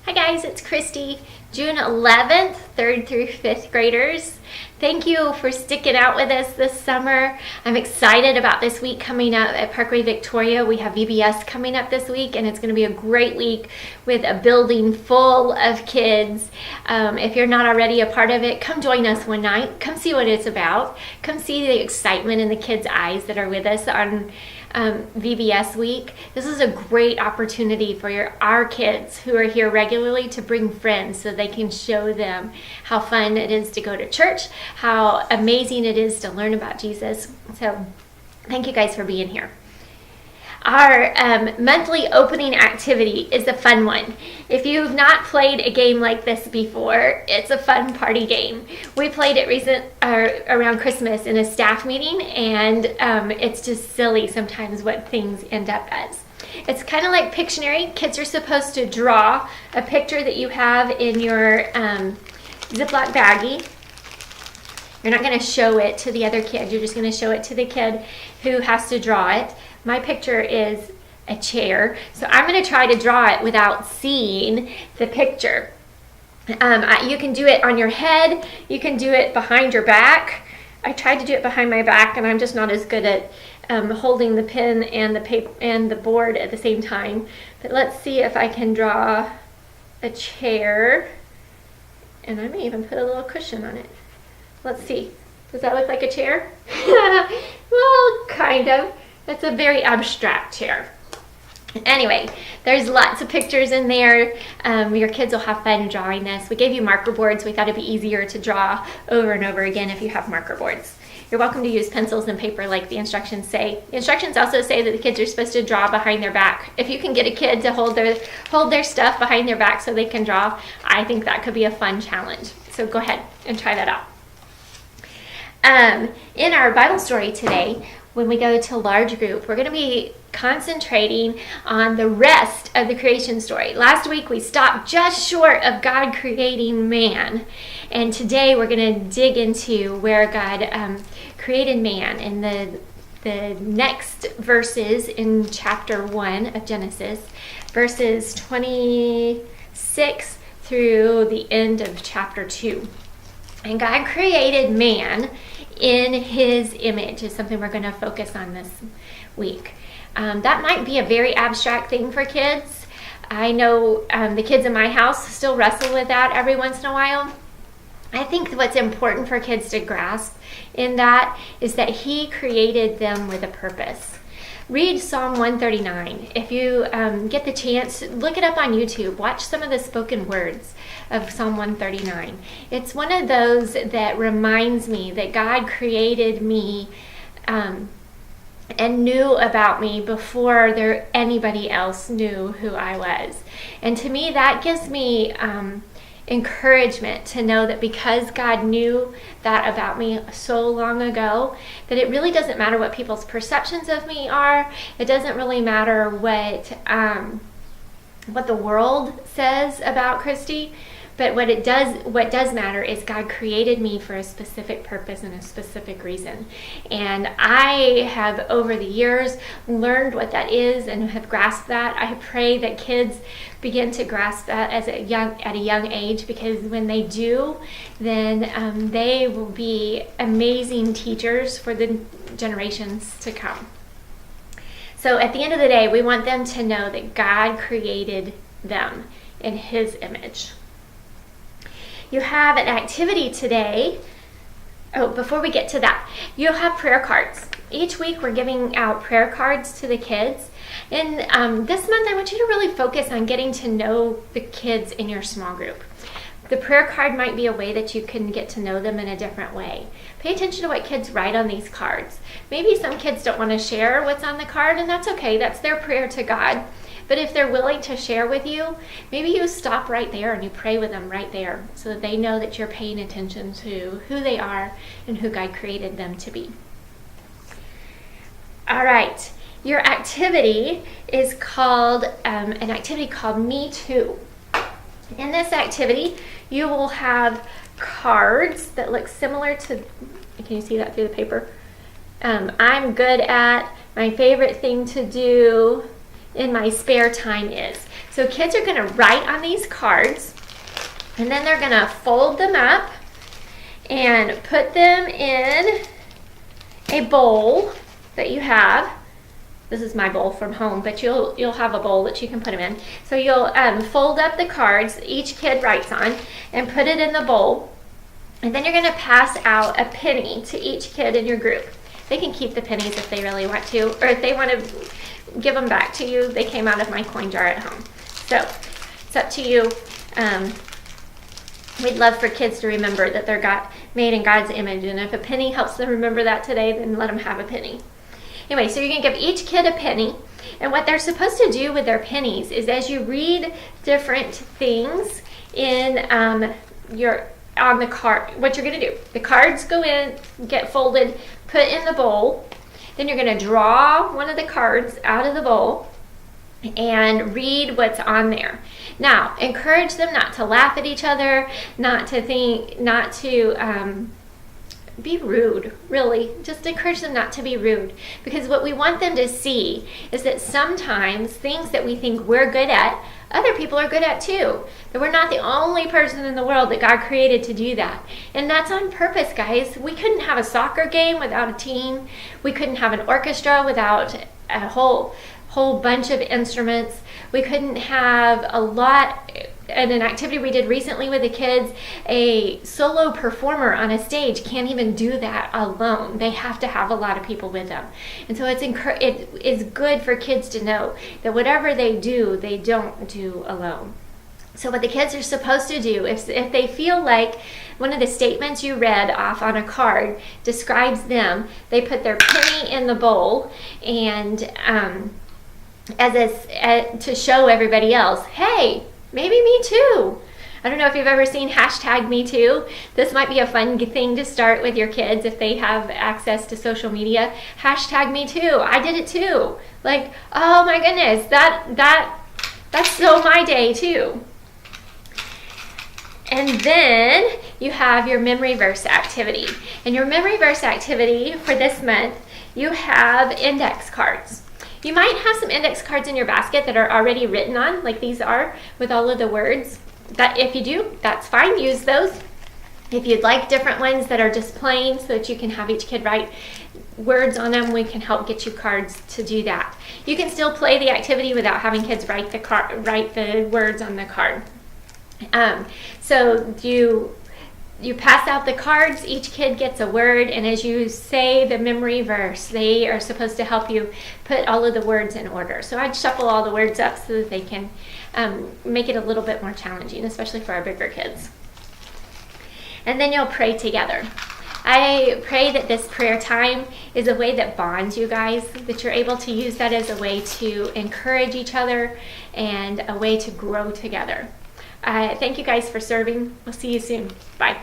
Hi guys, it's Kristi. June 11th, 3rd through 5th graders. Thank you for sticking out with us this summer. I'm excited about this week coming up at Parkway Victoria. We have VBS coming up this week, and it's going to be a great week with a building full of kids. If you're not already a part of it, come join us one night. Come see what it's about. Come see the excitement in the kids' eyes that are with us on VBS week. This is a great opportunity for our kids who are here regularly to bring friends so they can show them how fun it is to go to church, how amazing it is to learn about Jesus. So thank you guys for being here. Our monthly opening activity is a fun one. If you've not played a game like this before, it's a fun party game. We played it around Christmas in a staff meeting, and it's just silly sometimes what things end up as. It's kind of like Pictionary. Kids are supposed to draw a picture that you have in your Ziploc baggie. You're not going to show it to the other kid. You're just going to show it to the kid who has to draw it. My picture is a chair, so I'm going to try to draw it without seeing the picture. You can do it on your head. You can do it behind your back. I tried to do it behind my back, and I'm just not as good at holding the pen and the paper and the board at the same time. But let's see if I can draw a chair, and I may even put a little cushion on it. Let's see. Does that look like a chair? Well, kind of. It's a very abstract chair. Anyway, there's lots of pictures in there. Your kids will have fun drawing this. We gave you marker boards. We thought it'd be easier to draw over and over again if you have marker boards. You're welcome to use pencils and paper like the instructions say. The instructions also say that the kids are supposed to draw behind their back. If you can get a kid to hold their stuff behind their back so they can draw, I think that could be a fun challenge. So go ahead and try that out. In our Bible story today, when we go to large group, we're going to be concentrating on the rest of the creation story. Last week we stopped just short of God creating man, and today we're going to dig into where God created man in the next verses in chapter 1 of Genesis, verses 26 through the end of chapter 2. And God created man in his image is something we're going to focus on this week. That might be a very abstract thing for kids. I know the kids in my house still wrestle with that every once in a while. I think what's important for kids to grasp in that is that he created them with a purpose. Read Psalm 139. If you get the chance, look it up on YouTube. Watch some of the spoken words of Psalm 139. It's one of those that reminds me that God created me and knew about me before anybody else knew who I was. And to me, that gives me encouragement to know that because God knew that about me so long ago, that it really doesn't matter what people's perceptions of me are. It doesn't really matter what the world says about Kristi. But what does matter is God created me for a specific purpose and a specific reason. And I have over the years learned what that is and have grasped that. I pray that kids begin to grasp that at a young age, because when they do, then they will be amazing teachers for the generations to come. So at the end of the day, we want them to know that God created them in his image. You have an activity today. Oh, before we get to that, you'll have prayer cards. Each week we're giving out prayer cards to the kids. And this month I want you to really focus on getting to know the kids in your small group. The prayer card might be a way that you can get to know them in a different way. Pay attention to what kids write on these cards. Maybe some kids don't want to share what's on the card, and that's okay. That's their prayer to God. But if they're willing to share with you, maybe you stop right there and you pray with them right there so that they know that you're paying attention to who they are and who God created them to be. All right, your activity is called an activity called Me Too. In this activity, you will have cards that look similar to, can you see that through the paper? I'm good at, my favorite thing to do in my spare time is. So kids are going to write on these cards, and then they're going to fold them up and put them in a bowl that you have. This is my bowl from home, but you'll have a bowl that you can put them in. So you'll fold up the cards each kid writes on and put it in the bowl. And then you're going to pass out a penny to each kid in your group. They can keep the pennies if they really want to, or if they want to give them back to you. They came out of my coin jar at home. So it's up to you. We'd love for kids to remember that they're made in God's image. And if a penny helps them remember that today, then let them have a penny. Anyway, so you're going to give each kid a penny. And what they're supposed to do with their pennies is, as you read different things on the card, what you're going to do, the cards go in, get folded, put in the bowl. Then you're going to draw one of the cards out of the bowl and read what's on there. Now, encourage them not to laugh at each other, not to be rude, really. Just encourage them not to be rude, because what we want them to see is that sometimes things that we think we're good at, other people are good at too. That we're not the only person in the world that God created to do that. And that's on purpose, guys. We couldn't have a soccer game without a team. We couldn't have an orchestra without a whole bunch of instruments. We couldn't have and an activity we did recently with the kids, a solo performer on a stage can't even do that alone. They have to have a lot of people with them. And so it is good for kids to know that whatever they do, they don't do alone. So what the kids are supposed to do, if they feel like one of the statements you read off on a card describes them, they put their penny in the bowl and to show everybody else, hey, maybe me too. I don't know if you've ever seen #MeToo. This might be a fun thing to start with your kids if they have access to social media. #MeToo. I did it too. Like, oh my goodness, that's so my day too. And then you have your memory verse activity. And your memory verse activity for this month, you have index cards. You might have some index cards in your basket that are already written on, like these are, with all of the words. That if you do, that's fine, use those. If you'd like different ones that are just plain so that you can have each kid write words on them, we can help get you cards to do that. You can still play the activity without having kids write the words on the card. So you pass out the cards, each kid gets a word, and as you say the memory verse, they are supposed to help you put all of the words in order. So I'd shuffle all the words up so that they can make it a little bit more challenging, especially for our bigger kids. And then you'll pray together. I pray that this prayer time is a way that bonds you guys, that you're able to use that as a way to encourage each other and a way to grow together. Thank you guys for serving. We'll see you soon. Bye.